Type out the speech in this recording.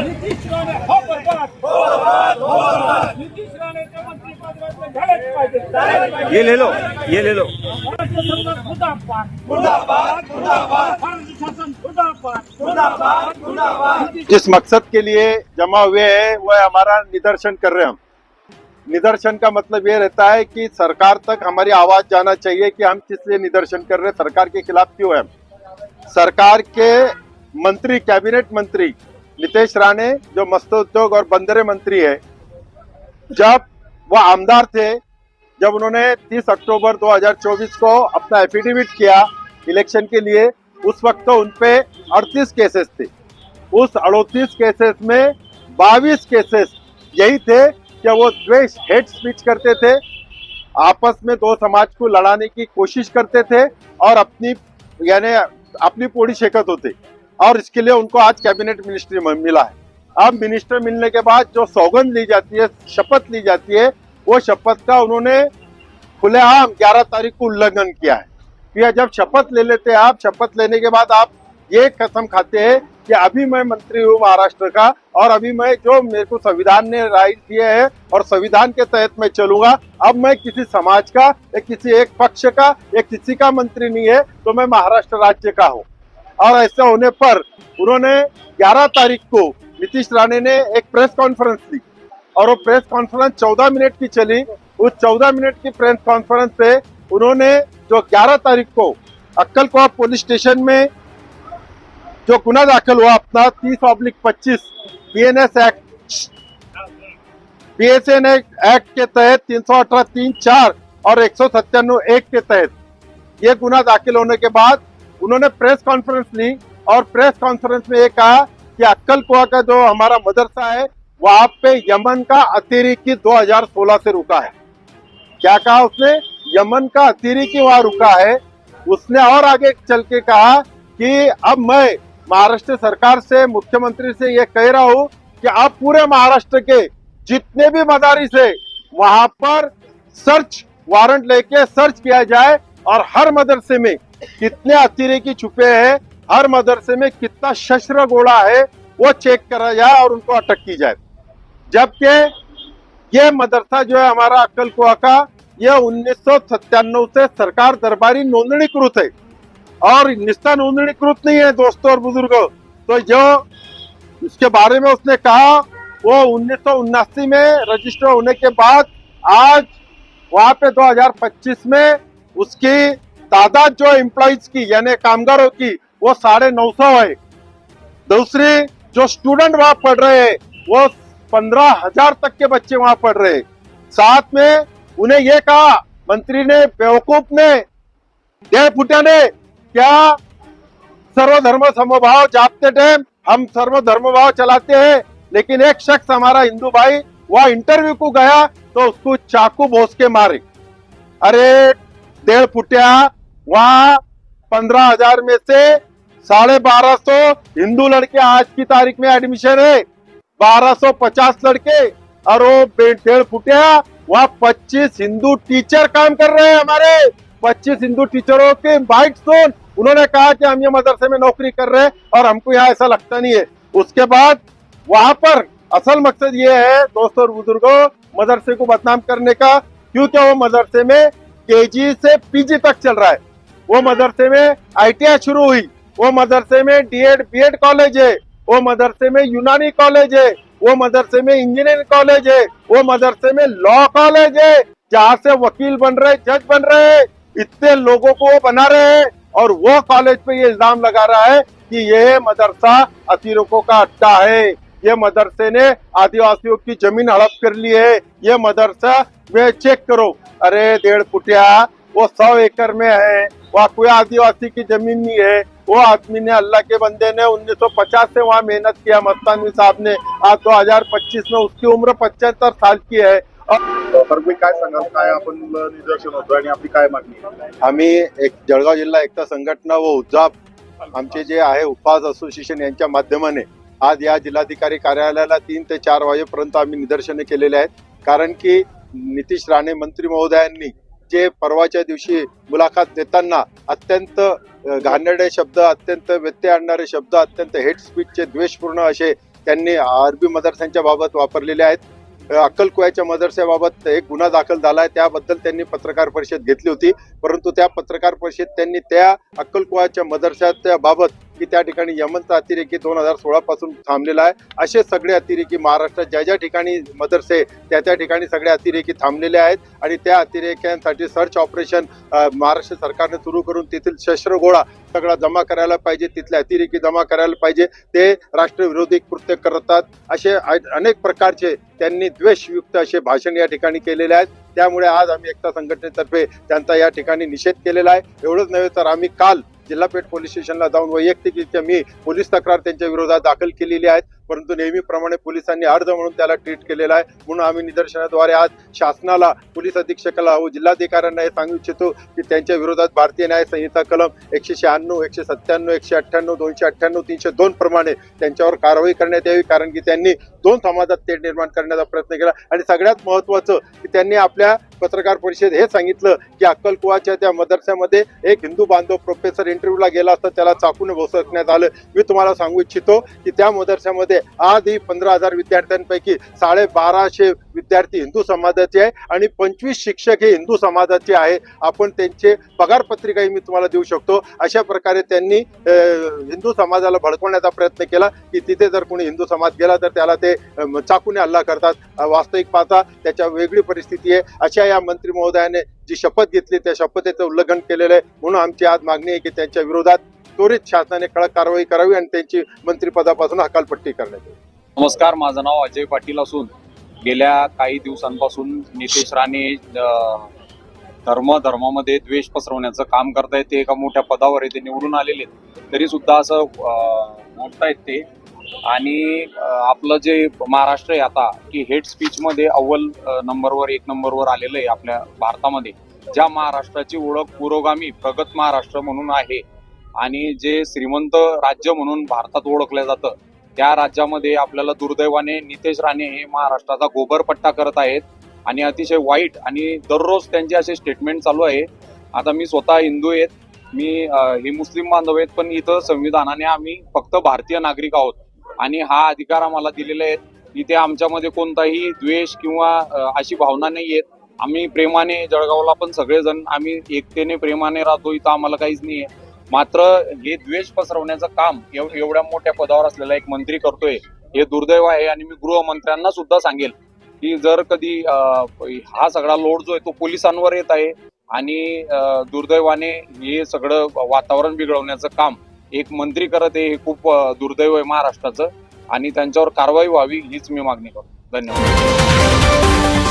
नितीश राणे हो बरबाद, हो बरबाद, हो बरबाद। नितीश राणेच्या मंत्रिपदावरून झालेच पाहिजे। ये ले लो, ये ले लो। महाराष्ट्र सरकार मुर्दाबाद, मुर्दाबाद, मुर्दाबाद। भारत शासन मुर्दाबाद, मुर्दाबाद, मुर्दाबाद। जिस मकसद के लिए जमा हुए हैं वह हमारा निदर्शन कर रहे हैं हम। निदर्शन का मतलब ये रहता है कि सरकार तक हमारी आवाज जाना चाहिए कि हम किस लिए निदर्शन कर रहे हैं, सरकार के खिलाफ क्यों है। सरकार के मंत्री, कैबिनेट मंत्री नितेश राणे जो मत्स्योद्योग और बंदरे मंत्री है, जब वह आमदार थे, जब उन्होंने 30 अक्टूबर 2024 को अपना एफिडेविट किया इलेक्शन के लिए, उस वक्त तो उनपे 38 केसेस थे। उस 38 केसेस में 22 केसेस यही थे कि वो द्वेष, हेट स्पीच करते थे, आपस में दो समाज को लड़ाने की कोशिश करते थे और अपनी पोड़ी शेकत होते। और इसके लिए उनको आज कैबिनेट मिनिस्ट्री मिला है। अब मिनिस्टर मिलने के बाद जो सौगंध ली जाती है, शपथ ली जाती है, वो शपथ का उन्होंने खुलेआम 11 तारीख को उल्लंघन किया है। फिर जब शपथ ले लेते हैं आप, शपथ लेने के बाद आप ये कसम खाते हैं कि अभी मैं मंत्री हूँ महाराष्ट्र का और अभी मैं जो मेरे को संविधान ने राइट दिए है और संविधान के तहत मैं चलूंगा। अब मैं किसी समाज का या किसी एक पक्ष का या किसी का मंत्री नहीं है, तो मैं महाराष्ट्र राज्य का हूँ। और ऐसा होने पर उन्होंने 11 तारीख को नीतीश राणे ने एक प्रेस कॉन्फ्रेंस ली और वो प्रेस कॉन्फ्रेंस 14 मिनट की चली। उस 14 मिनट की प्रेस कॉन्फ्रेंस पे उन्होंने जो 11 तारीख को अक्कलकोट पुलिस स्टेशन में जो गुना दाखिल हुआ अपना 30/25 बीएनएस एक्ट के तहत 318(3)(4) और 197(1) के तहत ये गुना दाखिल होने के बाद उन्होंने प्रेस कॉन्फ्रेंस ली और प्रेस कॉन्फ्रेंस में ये कहा कि अक्कलकोट का जो हमारा मदरसा है वहां पे यमन का अतिरेकी 2016 से रुका है। क्या कहा उसने? यमन का अतिरेकी वहां रुका है। उसने और आगे चल के कहा कि अब मैं महाराष्ट्र सरकार से, मुख्यमंत्री से ये कह रहा हूं कि आप पूरे महाराष्ट्र के जितने भी मदारिस है वहां पर सर्च वारंट लेके सर्च किया जाए और हर मदरसे में कितने अतिरेकी छुपे हैं, हर मदरसे में कितना शस्त्र गोला है वो चेक करा जाए और उनको अटक की जाए। जबकि ये मदरसा जो है हमारा अक्कलकोट का, ये 1997 से सरकार दरबारी नोंदणीकृत है और निष्ठा नोंदणीकृत नहीं है दोस्तों और बुजुर्गों। तो जो इसके बारे में उसने कहा वो 1979 में रजिस्टर होने के बाद आज वहां पे 2025 में उसकी तादाद जो एम्प्लॉइज की यानी कामगारों की वो 950 है। दूसरी जो स्टूडेंट वहां पढ़ रहे हैं वो 15,000 तक के बच्चे वहां पढ़ रहे हैं। साथ में उन्हें ये कहा मंत्री ने, बेवकूफ ने, डेढ़ फुटिया ने, क्या सर्वधर्म समभाव जापते टाइम हम सर्वधर्मभाव चलाते हैं, लेकिन एक शख्स हमारा हिंदू भाई वह इंटरव्यू को गया तो उसको चाकू भोस के मारे। अरे डेढ़ फुटिया, वहां 15,000 में से 1250 हिंदू लड़के आज की तारीख में एडमिशन है, 1250 लड़के, और वो डेढ़ फुटिया वहां 25 हिंदू टीचर काम कर रहे हैं। हमारे 25 हिंदू टीचरों के बाइट सुन, उन्होंने कहा कि हम ये मदरसे में नौकरी कर रहे हैं और हमको यहाँ ऐसा लगता नहीं है। उसके बाद वहां पर असल मकसद ये है दोस्तों और बुजुर्गों, मदरसे को बदनाम करने का, क्योंकि वो मदरसे में केजी से पीजी तक चल रहा है, वो मदरसे में ITI शुरू हुई, वो मदरसे में DED BED कॉलेज है, वो मदरसे में यूनानी कॉलेज है, वो मदरसे में इंजीनियरिंग कॉलेज है, वो मदरसे में लॉ कॉलेज है, जहाँ से वकील बन रहे, जज बन रहे, इतने लोगों को वो बना रहे हैं। और वो कॉलेज पे ये इल्जाम लगा रहा है कि ये मदरसा अतिरेकों का अड्डा है, ये मदरसे ने आदिवासियों की जमीन हड़प कर ली है, ये मदरसा में चेक करो। अरे डेढ़ फुटिया, वो 100 एकड़ में है, वहाँ कोई आदिवासी की जमीन नहीं है। वो आदमी ने, अल्लाह के बंदे ने 1950 से वहाँ मेहनत किया, मस्तानवी साहब ने। आज 2025 में उसकी उम्र 75 साल की है। काय सांगाल, काय आपण निदर्शन होतं आणि आपली काय मागणी आहे? आम्ही एक जळगाव जिल्हा एकता संघटना व उज्जाप आमचे जे आहे उपवास असोसिएशन यांच्या माध्यमाने आज या जिल्हाधिकारी कार्यालयाला 3 ते 4 वाजेपर्यंत आम्ही निदर्शने केलेले आहेत। कारण की नितीश राणे मंत्री महोदयांनी जे परवाच्या दिवशी मुलाखत देताना अत्यंत घाणेरडे शब्द, अत्यंत व्यत्यय आणणारे शब्द, अत्यंत हेट स्पीचचे द्वेषपूर्ण असे त्यांनी अरबी मदरस्यांच्या बाबत वापरलेले आहेत. अक्कलकुव्याच्या मदरस्याबाबत एक गुन्हा दाखल झाला आहे, त्याबद्दल त्यांनी पत्रकार परिषद घेतली होती. परंतु त्या पत्रकार परिषदेत त्यांनी त्या अक्कलकुव्याच्या मदरस्याच्या बाबत की त्या ठिकाणी यमनचा अतिरेकी 2016 पासून थांबलेला आहे, असे सगळे अतिरेकी महाराष्ट्रात ज्या ज्या ठिकाणी मदरसे त्या ठिकाणी सगळे अतिरेकी थांबलेले आहेत. आणि त्या अतिरेक्यांसाठी सर्च ऑपरेशन महाराष्ट्र सरकारने सुरू करून तेथील शस्त्रगोळा सगळा जमा करायला पाहिजे, तिथले अतिरेकी जमा करायला पाहिजे. ते राष्ट्रविरोधी कृत्य करतात असे अनेक प्रकारचे त्यांनी द्वेषयुक्त असे भाषण या ठिकाणी केलेले आहेत. त्यामुळे आज आम्ही एकता संघटनेतर्फे त्यांचा या ठिकाणी निषेध केलेला आहे. एवढंच नव्हे तर आम्ही काल जिल्हा पेठ पोलीस स्टेशनला जाऊन वैयक्तिकरित्या मी पोलीस तक्रार त्यांच्या विरोधात दाखल केलेली आहे. परंतु नेहमीप्रमाणे पोलिसांनी अर्ज म्हणून त्याला ट्रीट केलेला आहे. म्हणून आम्ही निदर्शनाद्वारे आज शासनाला, पोलीस अधीक्षकाला व जिल्हाधिकाऱ्यांना हे सांगू इच्छितो की त्यांच्या विरोधात भारतीय न्याय संहिता कलम 196, 197, 198, 298, 302 प्रमाणे त्यांच्यावर कारवाई करण्यात यावी. कारण की त्यांनी दोन समाजात तेढ निर्माण करण्याचा प्रयत्न केला. आणि सगळ्यात महत्त्वाचं की त्यांनी आपल्या पत्रकार परिषदेत हे सांगितलं की अक्कलकुवाच्या त्या मदरस्यामध्ये एक हिंदू बांधव प्रोफेसर इंटरव्ह्यूला गेला असता त्याला चाकूने भोसकण्यात आलं. मी तुम्हाला सांगू इच्छितो की त्या मदरस्यामध्ये आजही 15,000 विद्यार्थ्यांपैकी 1250 विद्यार्थी हिंदू समाजाचे आहे आणि 25 शिक्षक हे हिंदू समाजाचे आहे. आपण त्यांचे पगार पत्रिकाही मी तुम्हाला देऊ शकतो. अशा प्रकारे त्यांनी हिंदू समाजाला भडकवण्याचा प्रयत्न केला की तिथे जर कोणी हिंदू समाज गेला तर त्याला ते चाकूने हल्ला करतात. वास्तविक पाहता त्याच्या वेगळी परिस्थिती आहे. अशा या मंत्री महोदयाने जी शपथ घेतली त्या शपथेचं उल्लंघन केलेलं आहे. म्हणून आमची आज मागणी आहे की त्यांच्या विरोधात त्वरित शासनाने कडक कारवाई करावी आणि त्यांची मंत्रिपदापासून हकालपट्टी करण्यात यावी. नमस्कार, माझं नाव अजय पाटील असून गेल्या काही दिवसांपासून नितेश राणे धर्मामध्ये द्वेष पसरवण्याचं काम करतायत. ते एका मोठ्या पदावर ते निवडून आलेले तरी सुद्धा असं बोलतायत ते. आणि आपलं जे महाराष्ट्र आहे आता की हेट स्पीच मध्ये अव्वल नंबरवर, 1 नंबरवर आलेलं आहे आपल्या भारतामध्ये. ज्या महाराष्ट्राची ओळख पुरोगामी प्रगत महाराष्ट्र म्हणून आहे आणि जे श्रीमंत राज्य म्हणून भारतात ओळखलं जातं, त्या राज्यामध्ये आपल्याला दुर्दैवाने नितेश राणे हे महाराष्ट्राचा गोबरपट्टा करत आहेत आणि अतिशय वाईट. आणि दररोज त्यांचे असे स्टेटमेंट चालू आहे. आता मी स्वतः हिंदू आहेत, मी हे मुस्लिम बांधव आहेत, पण इथं संविधानाने आम्ही फक्त भारतीय नागरिक आहोत आणि हा अधिकार आम्हाला दिलेला आहे. इथे आमच्यामध्ये कोणताही द्वेष किंवा अशी भावना नाही आहेत. आम्ही प्रेमाने, जळगावला पण सगळेजण आम्ही एकतेने प्रेमाने राहतो, इथं आम्हाला काहीच नाही आहे. मात्र हे द्वेष पसरवण्याचं काम एवढ्या मोठ्या पदावर असलेला एक मंत्री करतोय, हे दुर्दैव आहे. आणि मी गृहमंत्र्यांना सुद्धा सांगेल की जर कधी हा सगळा लोड जो आहे तो पोलिसांवर येत आहे आणि दुर्दैवाने हे सगळं वातावरण बिघडवण्याचं काम एक मंत्री करत आहे, हे खूप दुर्दैव आहे महाराष्ट्राचं आणि त्यांच्यावर कारवाई व्हावी हीच मी मागणी करतो. धन्यवाद.